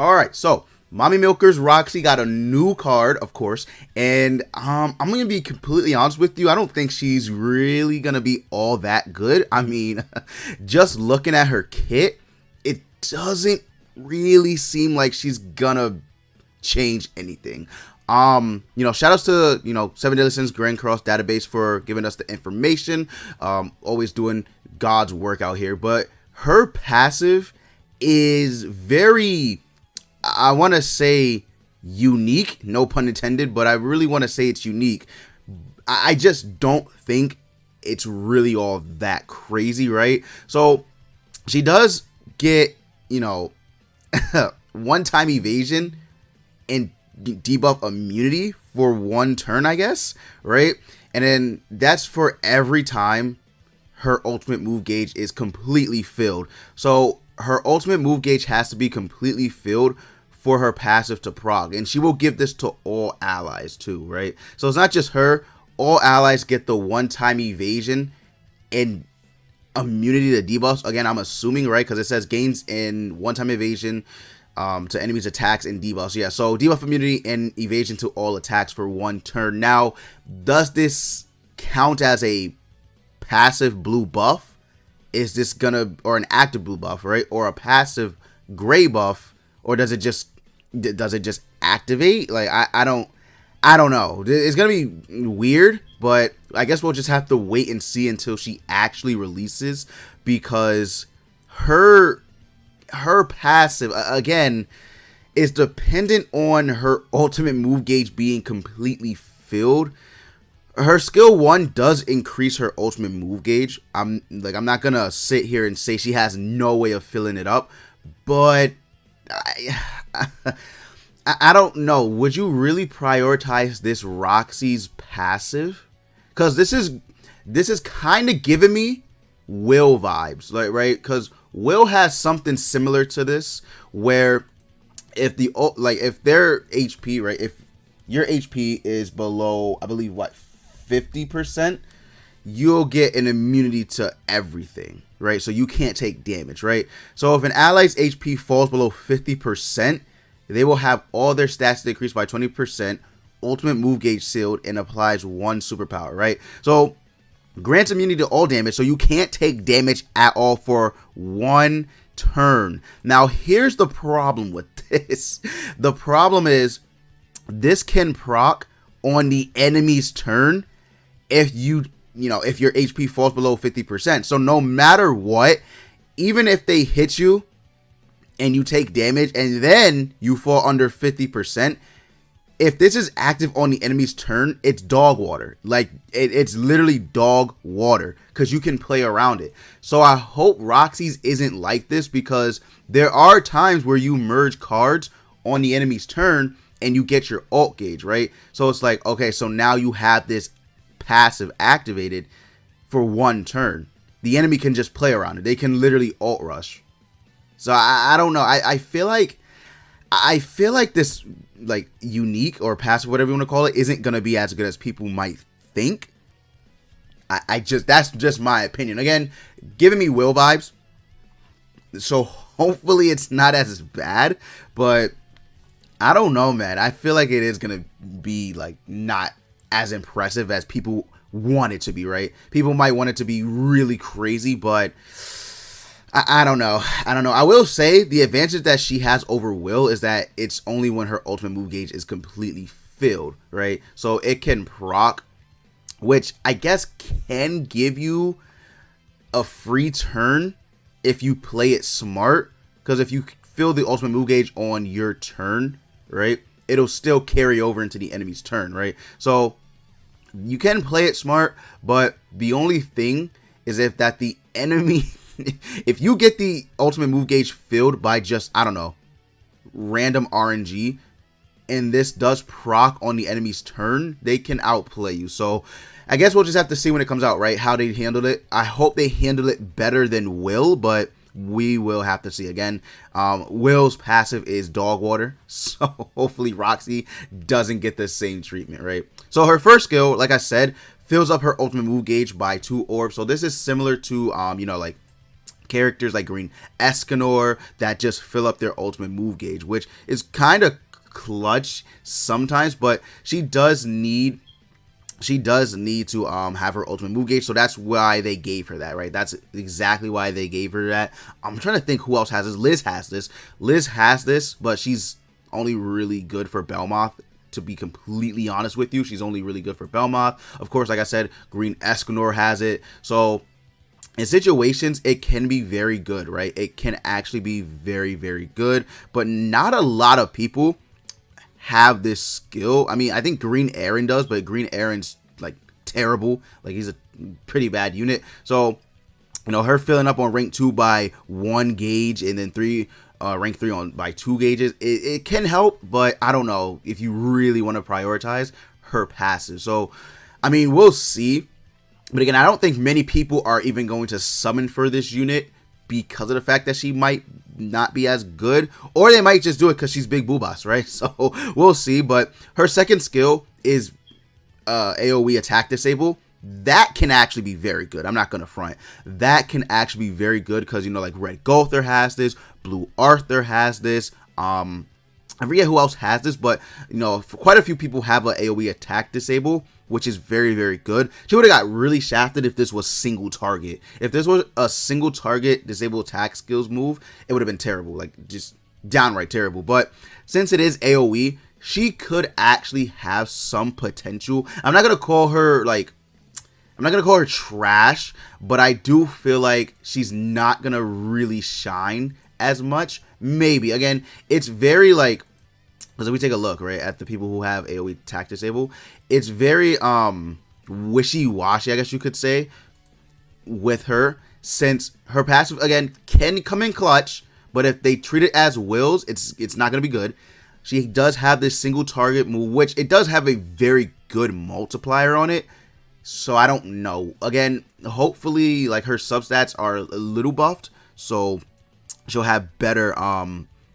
All right, so Mommy Milker's Roxy got a new card, of course, and I'm gonna be completely honest with you. I don't think she's really gonna be all that good. I mean, just looking at her kit, it doesn't really seem like she's gonna change anything. Shout outs to, 7 Daily Sins Grand Cross database for giving us the information. Always doing God's work out here. But her passive is very, I want to say unique, no pun intended, but I really want to say it's unique. I just don't think it's really all that crazy, right? So she does get, one-time evasion and debuff immunity for 1 turn, I guess, right? And then that's for every time her ultimate move gauge is completely filled. So her ultimate move gauge has to be completely filled for her passive to prog, and she will give this to all allies too, right? So it's not just her. All allies get the one-time evasion and immunity to debuffs. Again, I'm assuming, right, because it says gains in one-time evasion to enemies' attacks and debuffs. Yeah, so debuff immunity and evasion to all attacks for 1 turn. Now, does this count as a passive blue buff? Is this gonna, or an active blue buff, right? Or a passive gray buff? Or does it just activate? Like, I don't know. It's gonna be weird, but I guess we'll just have to wait and see until she actually releases, because her passive, again, is dependent on her ultimate move gauge being completely filled. Her skill 1 does increase her ultimate move gauge. I'm not gonna sit here and say she has no way of filling it up, but I don't know. Would you really prioritize this Roxy's passive? Because this is kind of giving me Will vibes, like, right? Because Will has something similar to this, where if their HP, right, if your HP is below, I believe, 50%, you'll get an immunity to everything, right? So you can't take damage, right? So if an ally's HP falls below 50%, they will have all their stats decreased by 20%, ultimate move gauge sealed, and applies 1 superpower, right? So grants immunity to all damage, so you can't take damage at all for 1 turn. Now, here's the problem with this. The problem is this can proc on the enemy's turn if your HP falls below 50%. So no matter what, even if they hit you and you take damage and then you fall under 50%, if this is active on the enemy's turn, it's dog water. Like, it's literally dog water, because you can play around it. So I hope Roxy's isn't like this, because there are times where you merge cards on the enemy's turn and you get your ult gauge, right? So it's like, okay, so now you have this passive activated for 1 turn. The enemy can just play around it. They can literally ult rush. So I don't know. I feel like this, like, unique or passive, whatever you want to call it, isn't gonna be as good as people might think. That's just my opinion. Again, giving me Will vibes. So hopefully it's not as bad, but I don't know, man. I feel like it is gonna be, like, not as impressive as people want it to be, right? People might want it to be really crazy, but I don't know. I will say the advantage that she has over Will is that it's only when her ultimate move gauge is completely filled, right? So it can proc, which I guess can give you a free turn if you play it smart. Because if you fill the ultimate move gauge on your turn, right, it'll still carry over into the enemy's turn, right? So you can play it smart, but the only thing is if the enemy if you get the ultimate move gauge filled by just, I don't know, random RNG, and this does proc on the enemy's turn, they can outplay you. So I guess we'll just have to see when it comes out, right, how they handled it. I hope they handle it better than Will, but we will have to see. Again, Will's passive is dog water, so hopefully Roxy doesn't get the same treatment, right? So her first skill, like I said, fills up her ultimate move gauge by 2 orbs. So this is similar to, like, characters like Green Escanor that just fill up their ultimate move gauge, which is kind of clutch sometimes, but she does need to have her ultimate move gauge, so that's why they gave her that, right? That's exactly why they gave her that. I'm trying to think who else has this. Liz has this, but she's only really good for Belmoth. To be completely honest with you, she's only really good for Belmoth. Of course, like I said, Green Escanor has it. So in situations, it can be very good, right? It can actually be very, very good, but not a lot of people have this skill. I mean, I think Green Aaron does, but Green Aaron's like terrible. Like, he's a pretty bad unit. So, you know, her filling up on rank 2 by 1 gauge and then rank 3 on by 2 gauges, it can help, but I don't know if you really want to prioritize her passive. So, I mean, we'll see. But again, I don't think many people are even going to summon for this unit because of the fact that she might not be as good, or they might just do it because she's big Boobas, right? So we'll see. But her second skill is AoE attack disable. That can actually be very good. I'm not gonna front. That can actually be very good because, you know, like Red Gulther has this, Blue Arthur has this. I forget who else has this, but you know, quite a few people have an AoE attack disable, which is very, very good. She would have got really shafted if this was single target. If this was a single target disable attack skills move, it would have been terrible, like just downright terrible. But since it is AoE, she could actually have some potential. I'm not gonna call her trash, but I do feel like she's not gonna really shine as much. Maybe, again, it's very like, because if we take a look, right, at the people who have AoE attack disable, it's very wishy-washy, I guess you could say, with her, since her passive, again, can come in clutch, but if they treat it as wills, it's not going to be good. She does have this single target move, which it does have a very good multiplier on it, so I don't know. Again, hopefully, like, her substats are a little buffed, so she'll have better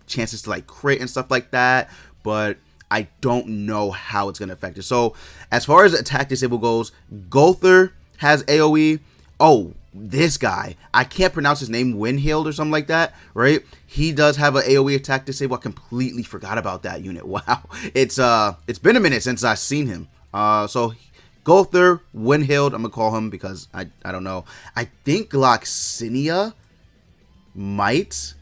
chances to, like, crit and stuff like that, but I don't know how it's going to affect it. So as far as attack disable goes, Gulther has AoE. Oh, this guy, I can't pronounce his name, Windhild or something like that, right? He does have an AoE attack disable. I completely forgot about that unit. Wow. It's been a minute since I've seen him. So Gulther, Windhild, I'm going to call him because I don't know. I think Gloxinia might.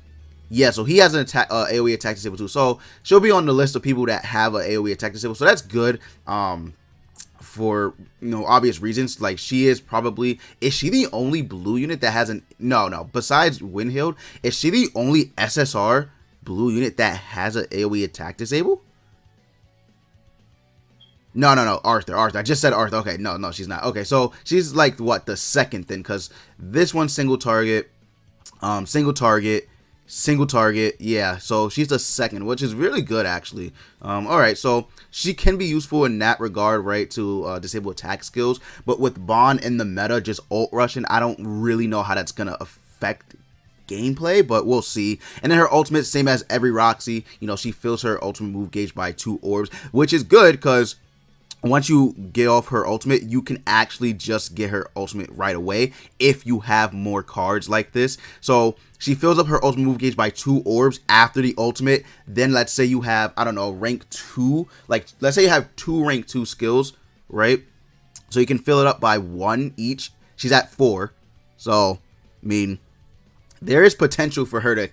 Yeah, so he has an attack, AoE attack disable too. So she'll be on the list of people that have an AoE attack disable. So that's good. For, you know, obvious reasons. Like, she is probably, is she the only blue unit that hasn't? No. Besides Windhild, is she the only SSR blue unit that has an AoE attack disable? No. Arthur. I just said Arthur. Okay, no, she's not. Okay, so she's like what, the second then? Because this one's single target. Single target, yeah, so she's the second, which is really good actually. All right, so she can be useful in that regard, right, to disable attack skills, but with Bond in the meta just ult rushing, I don't really know how that's gonna affect gameplay, but we'll see. And then her ultimate, same as every Roxy, you know, she fills her ultimate move gauge by 2 orbs, which is good because once you get off her ultimate, you can actually just get her ultimate right away if you have more cards like this. So she fills up her ultimate move gauge by 2 orbs after the ultimate. Then let's say you have, I don't know, rank 2. Like, let's say you have 2 rank 2 skills, right? So you can fill it up by 1 each. She's at 4. So, I mean, there is potential for her to...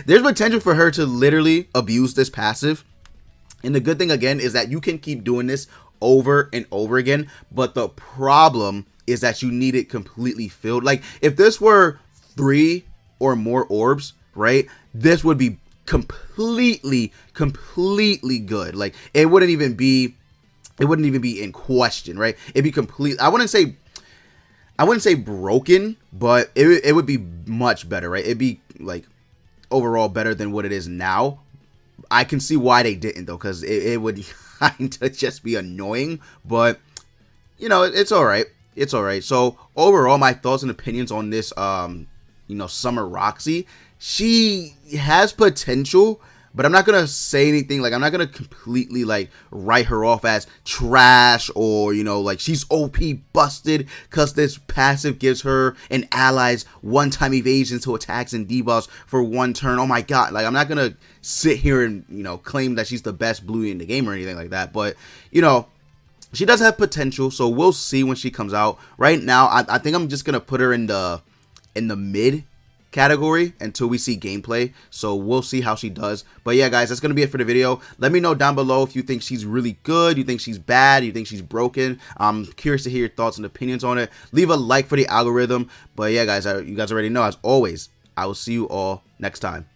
there's potential for her to literally abuse this passive. And the good thing, again, is that you can keep doing this over and over again. But the problem is that you need it completely filled. Like, if this were 3 or more orbs, right, this would be completely good. Like, it wouldn't even be in question, right? It'd be complete. I wouldn't say broken, but it would be much better, right? It'd be like overall better than what it is now. I can see why they didn't though, because it would kind of just be annoying, but you know, it's all right. It's all right. So overall, my thoughts and opinions on this, you know, Summer Roxy, she has potential, but I'm not gonna say anything. Like, I'm not gonna completely like write her off as trash, or you know, like she's OP busted because this passive gives her and allies one-time evasion to attacks and debuffs for one turn. Oh my god, like I'm not gonna sit here and, you know, claim that she's the best bluey in the game or anything like that, but you know, she does have potential, so we'll see when she comes out. Right now, I think I'm just gonna put her in the mid category until we see gameplay, so we'll see how she does. But yeah, guys, that's gonna be it for the video. Let me know down below if you think she's really good, you think she's bad, you think she's broken. I'm curious to hear your thoughts and opinions on it. Leave a like for the algorithm. But yeah, guys, you guys already know, as always, I will see you all next time.